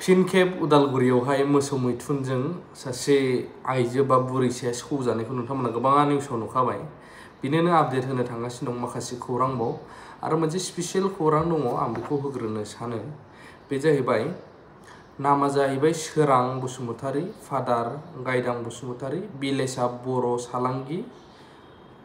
फिन खेब उदालगुरियावहाय मोसौ मैथुनजों सासे आइजो बा बुरैसाया सौजानायखौ नोंथांमोना गोबाङा निउसाव नुखाबाय। बिनिनो आपडेट होनो थांगासिनो दं माखासे खौरांबाव आरो मोनसे स्पेसियेल खौरां दङ आं बेखौ होग्रोनो सानो। बे जाहैबाय नामा जाहैबाय सोरां बसुमतारी, फादार गायदां बसुमतारी, भिलेजआ बर' सालांगि,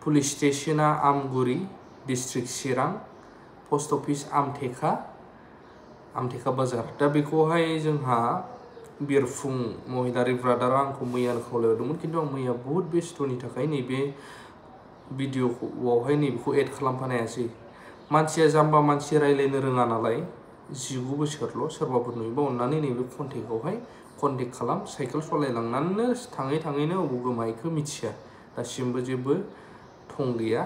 पुलिस स्टेशना आमगुरि, डिस्ट्रिक्ट चिरां, पस्ट अफिस आमथेखा बाजार। दा बेखौहाय जोंहा बिरफुं महिलारि ब्रादारा आंखौ मैयानो खावलायहरदोंमोन, खिन्थु आं मैया बुहुत बेस्थ'नि थाखाय नैबे भिडिअ'आवहाय नैबेखौ एड खालामफानो हायासै। मानसिया जाम्बा मानसि रायज्लायनो रोङा नालाय, 19 बोसोरल'। सोरबाफोर नुयोबा अननानै नैबे कन्टेक्टआवहाय कन्टेक्ट खालाम। साइकेल सालायलांनानैनो थाङैनो अबाव गोमाहैखो मिथिया, दासिमबो जेबो थं गैया।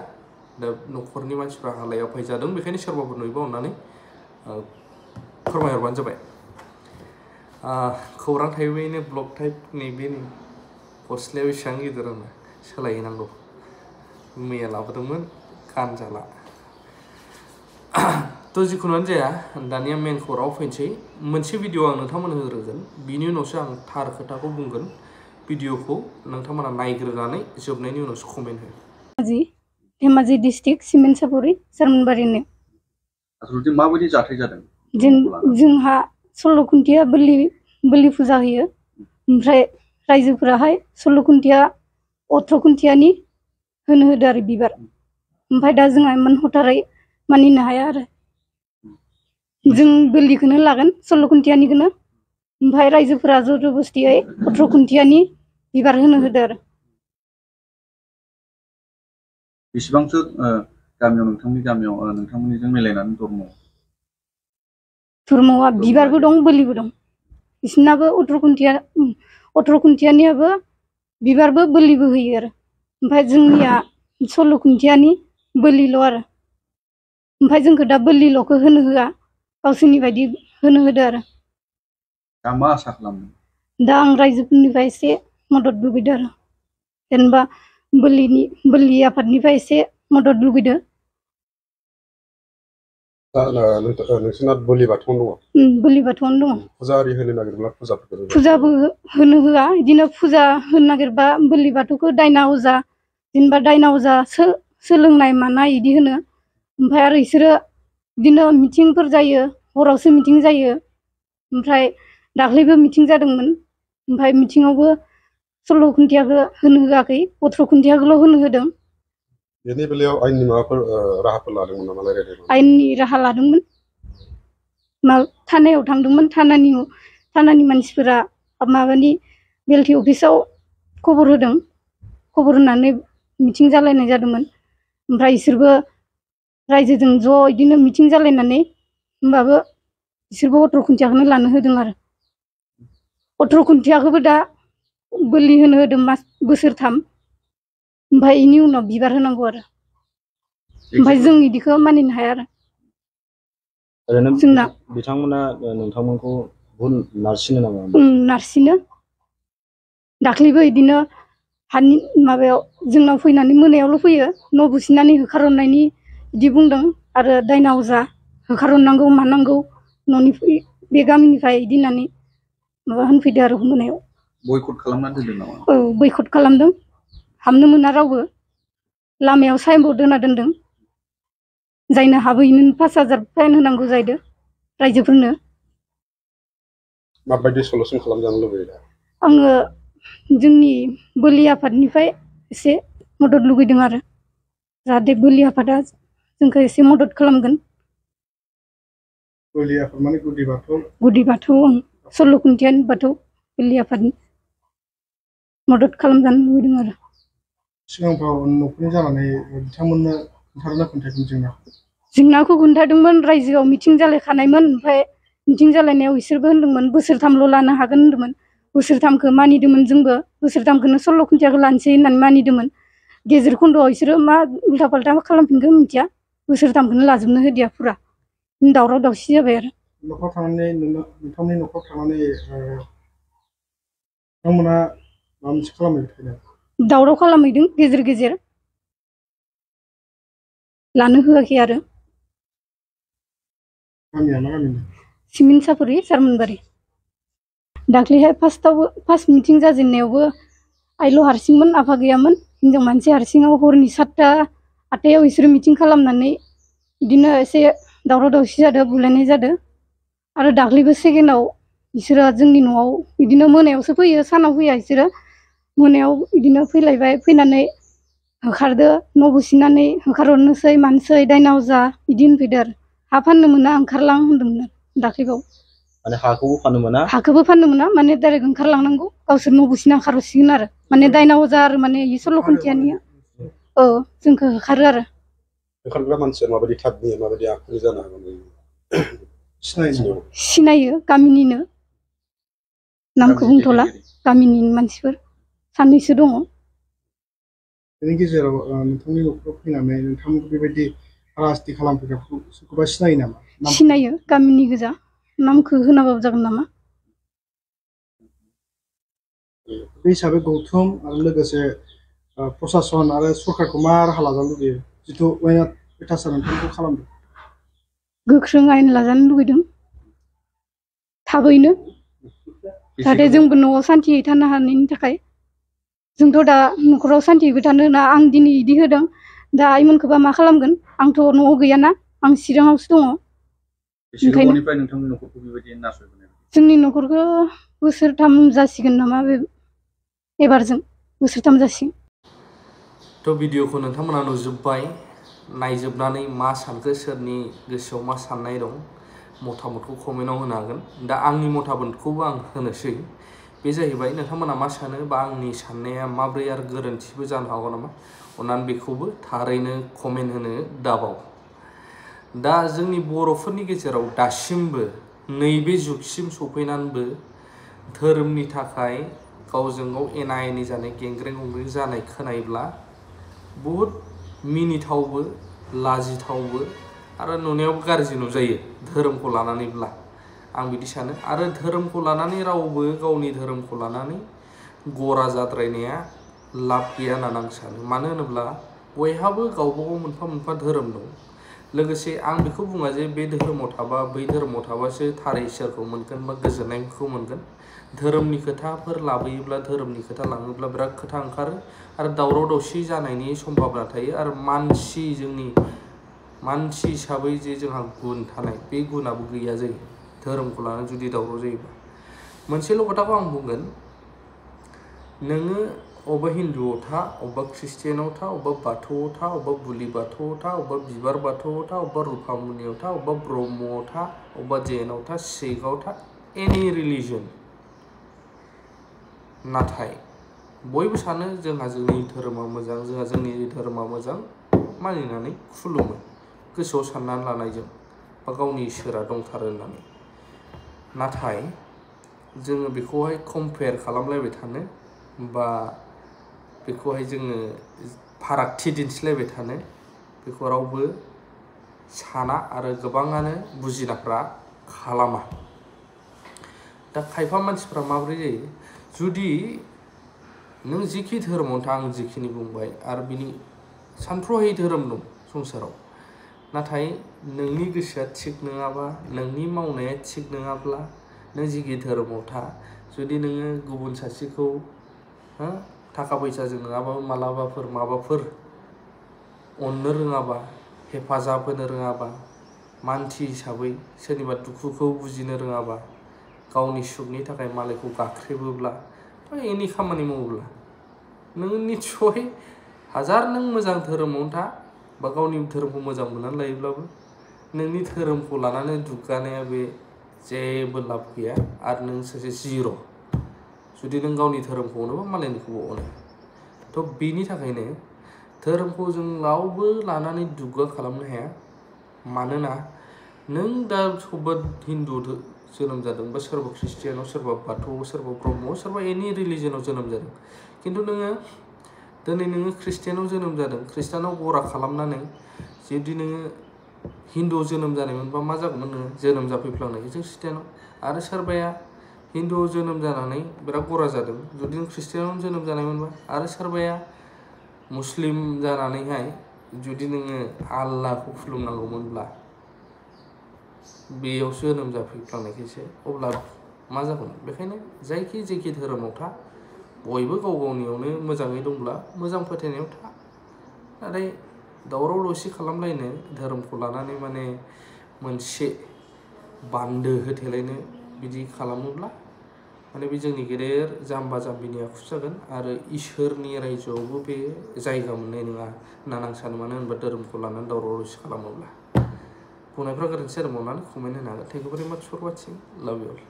दा न'खरनि मानसिफ्रा हालाय हाफाय जादों, बेखायनो सोरबाफोर नुयोबा अननानै फोरमायहरबानो जाबाय। खौरां थाइबैनो ब्लग टाइप नैबे गस्लाया बेसेबां गिदिर आंना सोलायहैनांगौ। मैया लाबोदोंमोन, गानजाला। थ' जिखुनुआनो जाया, दानिया मेन खौराङाव फैनोसै। मोनसे भिडिअ आं नोंथांमोन होग्रोगोन, बिनि उनावसो आं थार खोथाखौ बुंगोन। भिडिअखौ नोंथांमोना नायग्रोनानै जोबनायनि उनावसो कमेन्ट हो। धेमाजि डिस्ट्रिक्ट सिमेन्ट-सापरि सारमोनबारिनो। आसलथे माबायदि जाथाय जादों? जोंहा 16 खुन्थिया बोलि फुजा होयो, ओमफ्राय रायजोफोराहाय 16 खुन्थिया 18 खुन्थियानि होनो होदो आरो बिबार। ओमफ्राय दा जोंहा मोनहथारै मानिनो हाया आरो जों बोलिखौनो लागोन 16 खुन्थियानिखौनो, ओमफ्राय रायजोफोरा जबरदस्तियै 18 खुन्थियानि बिबार होनो होदो आरो। बेसेबांसो गामियाव नोंथांमोननिजों मिलायनानै धर्मआ बिबारबो दं, बोलिबो दं। बिसोरनाबो 18 खुन्थियानियाबो बिबारबो बोलिबो होयो आरो। ओमफ्राय जोंनिया 16 खुन्थियानि बोलिल' आरो। ओमफ्राय जोंखौ दा बोलिल'खौ होनो होआ, गावसोरनि बायदि होनो होदो आरो। दा मा आसा खालामदों? दा आं रायजोफोरनिफ्राय एसे मदद लुगैदों आरो, जेनेबा बोलि आफादनिफ्राय एसे मदद लुगैदो। नोंसोरना बोलि बाथौआनो दङ? बोलि बाथौआनो दङ। फुजा आरि होनो नागिरब्ला फुजाबो होनो होआ। बिदिनो फुजा होनो नागिरबा बोलि बाथौखौ दायना अजा, जेनेबा दायना अजा सोलोंनाय मानाय बिदि होनो। ओमफ्राय आरो बिसोरो बिदिनो मिटिंफोर जायो, हरावसो मिटिं जायो। ओमफ्राय दाख्लैबो मिटिं जादोंमोन, ओमफ्राय मिटिङावबो 16 खुन्थियाखौ होनो होआखै, 18 खुन्थियाखौल' होनो होदों। बेनि बेलायाव आयेननि माबाफोर राहाफोर लादोंमोन नामा? आयेननि राहा लादोंमोन, थानायाव थांदोंमोन। थानानि मानसिफोरा माबानि बेलटि अफिसाव खबर होदों, खबर होनानै मिटिं जालायनाय जादोंमोन। ओमफ्राय बिसोरबो रायजोजों ज' बिदिनो मिटिं जालायनानै होमबाबो बिसोरबो 18 खुन्थियाखौनो लानो होदों आरो। 18 खुन्थियाखौबो दा बोलि होनो होदों बोसोरथाम, ओमफ्राय बेनि उनाव बिबार होनांगौ आरो। ओमफ्राय जों बिदिखौ मानिनो हाया आरो। ओरैनो बिथांमोना नोंथांमोनखौ भुल नारसिनो नामा? नारसिनो। दाख्लैबो बिदिनो हानि माबायाव जोंनाव फैनानै मोनायावल' फैयो, न' बुसिनानै होखारहरनायनि बिदि बुंदों। आरो दायना अजा होखारहरनांगौ मानांगौ न'निफ्राय, बे गामिनिफ्राय बिदि होननानै माबा होनफैदो आरो मोनायाव। बयकट खालामनानै दोनदों नामा? औ, बयकट खालामदों। हाबनो मोना रावबो। लामायाव साइनबर्ड होना दोनदों, जायनो हाबैनो 5,000 फाइन होनांगौ जाहैदों रायजोफोरनो। माबायदि सलुसन खालामजानो लुबैयो? आङो जोंनि बोलि आफादनिफ्राय एसे मदद लुगैदों आरो, जाहाथे बोलि आफादा जोंखौ एसे मदद खालामगोन। बोलि आफाद माने गुदि बाथौ? गुदि बाथौ, 16 खुन्थियानि बाथौ बोलि आफादनि मदद खालामजानो लुबैदों आरो। सिगांफ्राव न'खरनि जानानै बिथांमोननो खोन्थादोंना खोन्थायाखैमोन जेंनाखौ खोन्थादोंमोन। रायजोआव मिटिं जालायखानायमोन, ओमफ्राय मिटिं जालायनायाव बिसोरबो होनदोंमोन बोसोरथामल' लानो हागोन होनदोंमोन। बोसोरथामखौ मानिदोंमोन जोंबो, बोसोरथामखौनो 16 खुन्थियाखौ लानोसै होननानै मानिदोंमोन। गेजेर खन्द'आव बिसोरो मा उल्था फाल्था खालामफिनगोन मिथिया, बोसोरथामखौनो लाजोबनो होदिया फुरा। दावराव दावसि जाबाय आरो। नोंथांमोननि न'खराव थांनानै बिथांमोना माबा मोनसे खालामहैदों? दावराव खालामहैदों गेजेर गेजेर, लानो होआखै आरो। गामिया मा गामि? सिमेन्ट-सापरि सारमोनबारि। दाख्लैहाय फार्स्ट मिटिं जाजेननायावबो आइल' हारसिंमोन आफा गैयामोन हिनजाव मानसि हारसिङाव हरनि 7टा 8टायाव बिसोरो मिटिं खालामनानै बिदिनो एसे दावराव दावसि जादों बुलायनाय जादों आरो दाख्लैबो सेकेन्डआव बिसोरो जोंनि न'आव बिदिनो मोनायावसो फैयो सानाव फैया बिसोरो मोनायाव बिदिनो फैलायबाय फैनानै होखारदो न' बुसिनानै होखारहरनोसै मानसै दायना अजा बिदि होनफैदो आरो हा फाननो मोना ओंखारलां होनदोंमोन आरो दाख्लैबाव माने हाखौबो फाननो मोना हाखौबो फाननो मोना माने डाइरेक्ट ओंखारलांनांगौ गावसोर न' बुसिना ओंखारहरसिगोन आरो माने दायना अजा आरो माने इ सल' खन्थियानिया जोंखौ होखारो आरो होखारग्रा मानसिया माबायदि थाबनि माबायदि आखुनि जानो हागौ सिनायो गामिनिनो नामखौ बुंथ'ला गामिनि मानसिफोर सानैसो दङ बेनि गेजेराव नोंथांनि न'खराव फैनानै नोंथांमोनखौ बेबायदि हाराहास्ति खालामफैग्राखौ सोरखौबा सिनायो नामा सिनायो गामिनि गोजा नामखौ होनाबाबो जागोन नामा बे हिसाबै गौथुम आरो लोगोसे प्रसासन आरो सरकारखौ मा राहा लाजानो लुबैयो जिथु वायनाड अयथासार नोंथांखौ खालामदों गोख्रों आयेन लाजानो लुबैदों थाबैनो जाहाथे जोंबो न'आव सान्थियै थानो हानायनि थाखाय जोंथ' दा न'खराव सान्थियैबो थानो होना आं दिनै इदि होदों दा आइमोनखौबा मा खालामगोन आंथ' न'आव गैयाना आं चिराङावसो दङ ओंखायनो नोंथांनि न'खरखौ बेबायदि नासयबोनाय जोंनि न'खरखौ बोसोरथाम जासिगोन नामा बे एबारजों बोसोरथाम जासिगोन थ' भिडिअखौ नोंथांमोना नुजोब्बाय नायजोबनानै मा सानखो सोरनि गोसोआव मा साननाय दं मतामतखौ कमेन्टआव होनो हागोन दा आंनि मतामतखौबो आं होनोसै बे जाहैबाय नोंथांमोना मा सानो बा आंनि साननाया माब्रै आरो गोरोन्थिबो जानो हागौ नामा अन्नानै बेखौबो थारैनो कमेन्ट होनो दाबाव दा जोंनि बर'फोरनि गेजेराव दासिमबो नैबे जुगसिम सफैनानैबो धोरोमनि थाखाय गावजों गाव एना एनि जानाय गेंग्रें गुंग्रें जानाय खोनायोब्ला बहुद मिनिथावबो लाजिथावबो आरो नुनायावबो गाज्रि नुजायो धोरोमखौ लानानैब्ला आं बिदि सानो आरो धोरोमखौ लानानै रावबो गावनि धोरोमखौ लानानै गरा जाद्रायनाया लाब गैया होननानै आं सानो मानो होनोब्ला बयहाबो गावबा गाव मोनफा मोनफा धोरोम दं लोगोसे आं बेखौ बुङा जे बे धोरोमाव थाबा बै धोरोमाव थाबासो थारै इसोरखौ मोनगोन बा गोजोननायखौ मोनगोन धोरोमनि खोथाफोर लाबोयोब्ला धोरोमनि खोथा लाङोब्ला बिराद खोथा ओंखारो आरो दावराव दावसि जानायनि सम्भाबना थायो आरो जोंनि मानसि हिसाबै जे जोंहा गुन थानाय बे गुनाबो गैया जायो धोरोमखौ लानानै जुदि दावराव जायोबा मोनसेल' खोथाखौ आं बुंगोन नोङो अबेबा हिन्दुआव था अबेबा ख्रिस्टियानाव था अबेबा बाथौआव था अबेबा बुलि बाथौआव था अबेबा बिबार बाथौआव था अबेबा रुफामुनियाव था अबेबा ब्रह्मआव था अबेबा जैनाव था सिखआव था एनि रिलिजन नाथाय बयबो सानो जोंहा जोंनि धोरोमा मोजां जोंहा जोंनि धोरोमा मोजां मानिनानै खुलुमो गोसोआव साननानै लानायजों बा गावनि इसोरा दंथारो होननानै नाथाय जोङो बेखौहाय कम्पेयार खालामलायबाय थानो बा बेखौहाय जोङो फारागथि दिन्थिलायबाय थानो बेखौ रावबो साना आरो गोबाङानो बुजिनाफ्रा खालामा दा खायफा मानसिफ्रा माबोरै जायो जुदि नों जिखि धोरोमाव था आं जिखिनि बुंबाय आरो बिनि सानथ्र'हायै धोरोम दं संसाराव नाथाय नोंनि गोसोआ थिग नङाबा नोंनि मावनाया थिग नङाब्ला नों जिखि धोरोमाव था जुदि नोङो गुबुन सासेखौ थाखा फैसाजों नङाबाबो मालाबाफोर माबाफोर अननो रोङाबा हेफाजाब होनो रोङाबा मानसि हिसाबै सोरनिबा दुखुखौ बुजिनो रोङाबा गावनि सुखनि थाखाय मालायखौ गाख्रेबोब्ला एनि खामानि मावोब्ला नों निस्सय हाजार नों मोजां धोरोमावनो था बा गावनि धोरोमखौ मोजां मोननानै लायोब्लाबो नोंनि धोरोमखौ लानानै दुग्गानाया बे जेबो लाब गैया आरो नों सासे जिर' जुदि नों गावनि धोरोमखौ अनोबा मालायनिखौबो अनो थ' बेनि थाखायनो धोरोमखौ जों रावबो लानानै दुग्गा खालामनो हाया मानोना नों दा सोरबा हिन्दु जोनोम जादों बा सोरबा ख्रिस्टियानाव सोरबा बाथौआव सोरबा ब्रह्मआव सोरबा एनि रिलिजनाव जोनोम जादों खिन्थु नोङो दिनै नोङो ख्रिस्टियानाव जोनोम जादों ख्रिस्टानाव गरा खालामनानै जुदि नोङो हिन्दुआव जोनोम जानायमोनबा मा जागौमोन नोङो जोनोम जाफैफ्लांनाय जों ख्रिस्टियानाव आरो सोरबाया हिन्दुआव जोनोम जानानै बिराद गरा जादों जुदि नों ख्रिस्टियानाव जोनोम जानायमोनबा आरो सोरबाया मुस्लिम जानानैहाय जुदि नोङो आल्लाहखौ खुलुमनांगौमोनब्ला बेयावसो जोनोम जाफैफ्लांनायखायसो अब्ला मा जागोन बेखायनो जायखि धोरोमाव था बयबो गाव गावनियावनो मोजाङै दंब्ला मोजां फोथायनायाव था नाथाय दावराव दावसि खालामलायनो धोरोमखौ लानानै माने मोनसे बान्दो होथेलायनो बिदि खालामोब्ला माने बे जोंनि गेदेर जाम्बा जाम्बिनि आखु जागोन आरो इसोरनि रायजोआवबो बे जायगा मोननाय नङा होननानै आं सानो मानो होनबा धोरोमखौ लानानै दावराव दावसि खालामोब्ला बुंनायफ्रा गोरोन्थि जादों अननानै कमेन्ट होनो हागोन थेंक इउ भेरि माच फर वाचिं लाभ इउ अल